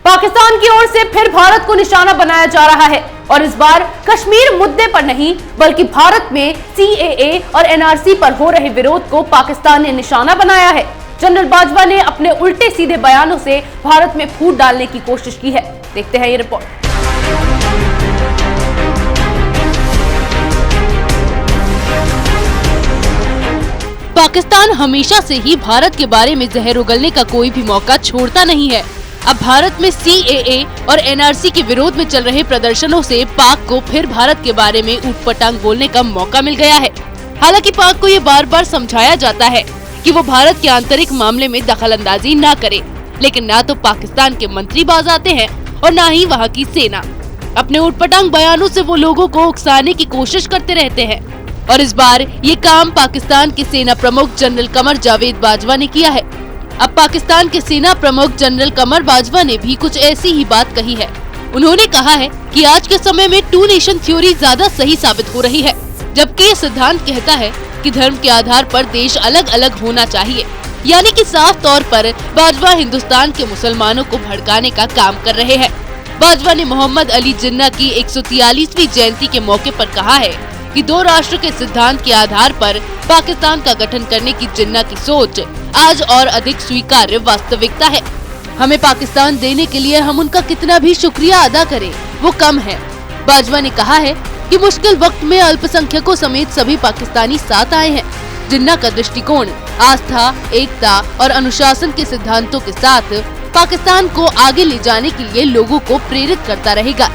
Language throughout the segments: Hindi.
पाकिस्तान की ओर से फिर भारत को निशाना बनाया जा रहा है और इस बार कश्मीर मुद्दे पर नहीं बल्कि भारत में CAA और NRC पर हो रहे विरोध को पाकिस्तान ने निशाना बनाया है। जनरल बाजवा ने अपने उल्टे सीधे बयानों से भारत में फूट डालने की कोशिश की है। देखते हैं ये रिपोर्ट। पाकिस्तान हमेशा से ही भारत के बारे में जहर उगलने का कोई भी मौका छोड़ता नहीं है। अब भारत में CAA और NRC के विरोध में चल रहे प्रदर्शनों से पाक को फिर भारत के बारे में ऊटपटांग बोलने का मौका मिल गया है। हालांकि पाक को ये बार बार समझाया जाता है कि वो भारत के आंतरिक मामले में दखल अंदाजी न करे, लेकिन ना तो पाकिस्तान के मंत्री बाज आते हैं और ना ही वहाँ की सेना। अपने ऊटपटांग बयानों से वो लोगों को उकसाने की कोशिश करते रहते हैं और इस बार ये काम पाकिस्तान के सेना प्रमुख जनरल कमर जावेद बाजवा ने किया है। अब पाकिस्तान के सेना प्रमुख जनरल कमर बाजवा ने भी कुछ ऐसी ही बात कही है। उन्होंने कहा है कि आज के समय में 2 नेशन थ्योरी ज्यादा सही साबित हो रही है, जबकि ये सिद्धांत कहता है कि धर्म के आधार पर देश अलग अलग होना चाहिए। यानी कि साफ तौर पर बाजवा हिंदुस्तान के मुसलमानों को भड़काने का काम कर रहे हैं। बाजवा ने मोहम्मद अली जिन्ना की 143वीं जयंती के मौके पर कहा है कि 2 राष्ट्र के सिद्धांत के आधार पर पाकिस्तान का गठन करने की जिन्ना की सोच आज और अधिक स्वीकार्य वास्तविकता है। हमें पाकिस्तान देने के लिए हम उनका कितना भी शुक्रिया अदा करें वो कम है। बाजवा ने कहा है कि मुश्किल वक्त में अल्पसंख्यकों समेत सभी पाकिस्तानी साथ आए हैं। जिन्ना का दृष्टिकोण आस्था, एकता और अनुशासन के सिद्धांतों के साथ पाकिस्तान को आगे ले जाने के लिए लोगों को प्रेरित करता रहेगा।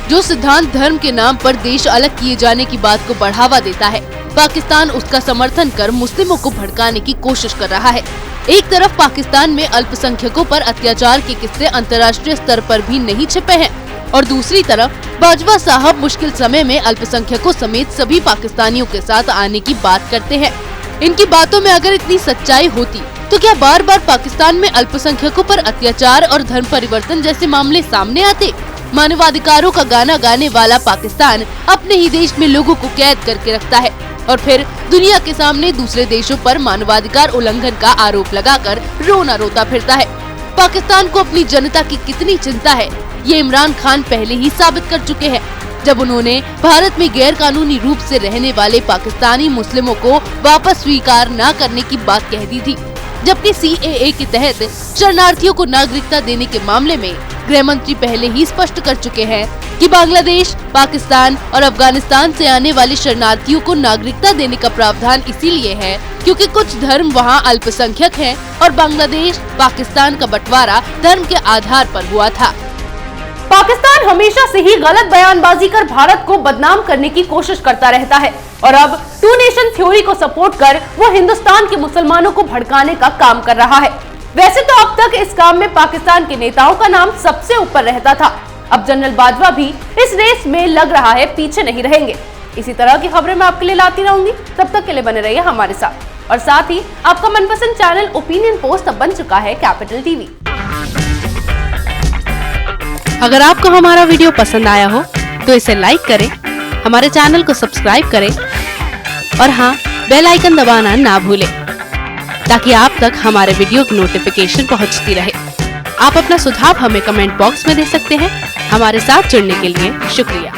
जो सिद्धांत धर्म के नाम पर देश अलग किए जाने की बात को बढ़ावा देता है, पाकिस्तान उसका समर्थन कर मुस्लिमों को भड़काने की कोशिश कर रहा है। एक तरफ पाकिस्तान में अल्पसंख्यकों पर अत्याचार के किस्से अंतर्राष्ट्रीय स्तर पर भी नहीं छिपे हैं और दूसरी तरफ बाजवा साहब मुश्किल समय में अल्पसंख्यकों समेत सभी पाकिस्तानियों के साथ आने की बात करते हैं। इनकी बातों में अगर इतनी सच्चाई होती तो क्या बार बार पाकिस्तान में अल्पसंख्यकों पर अत्याचार और धर्म परिवर्तन जैसे मामले सामने आते? मानवाधिकारों का गाना गाने वाला पाकिस्तान अपने ही देश में लोगों को कैद करके रखता है और फिर दुनिया के सामने दूसरे देशों पर मानवाधिकार उल्लंघन का आरोप लगाकर रोना रोता फिरता है। पाकिस्तान को अपनी जनता की कितनी चिंता है ये इमरान खान पहले ही साबित कर चुके हैं, जब उन्होंने भारत में गैर कानूनी रूप से रहने वाले पाकिस्तानी मुस्लिमों को वापस स्वीकार न करने की बात कह दी थी। जबकि CAA के तहत शरणार्थियों को नागरिकता देने के मामले में गृह मंत्री पहले ही स्पष्ट कर चुके हैं कि बांग्लादेश, पाकिस्तान और अफगानिस्तान से आने वाले शरणार्थियों को नागरिकता देने का प्रावधान इसीलिए है क्योंकि कुछ धर्म वहां अल्पसंख्यक हैं और बांग्लादेश, पाकिस्तान का बंटवारा धर्म के आधार पर हुआ था। पाकिस्तान हमेशा से ही गलत बयानबाजी कर भारत को बदनाम करने की कोशिश करता रहता है और अब 2 नेशन थ्योरी को सपोर्ट कर वो हिंदुस्तान के मुसलमानों को भड़काने का काम कर रहा है। वैसे तो अब तक इस काम में पाकिस्तान के नेताओं का नाम सबसे ऊपर रहता था। अब जनरल बाजवा भी इस रेस में लग रहा है पीछे नहीं रहेंगे। इसी तरह की खबरें मैं आपके लिए लाती रहूंगी। तब तक के लिए बने रहिए हमारे साथ और साथ ही आपका मनपसंद चैनल ओपिनियन पोस्ट अब बन चुका है कैपिटल टीवी। अगर आपको हमारा वीडियो पसंद आया हो तो इसे लाइक करें, हमारे चैनल को सब्सक्राइब करें और हाँ, बेल आइकन दबाना ना भूलें ताकि आप तक हमारे वीडियो की नोटिफिकेशन पहुंचती रहे। आप अपना सुझाव हमें कमेंट बॉक्स में दे सकते हैं। हमारे साथ जुड़ने के लिए शुक्रिया।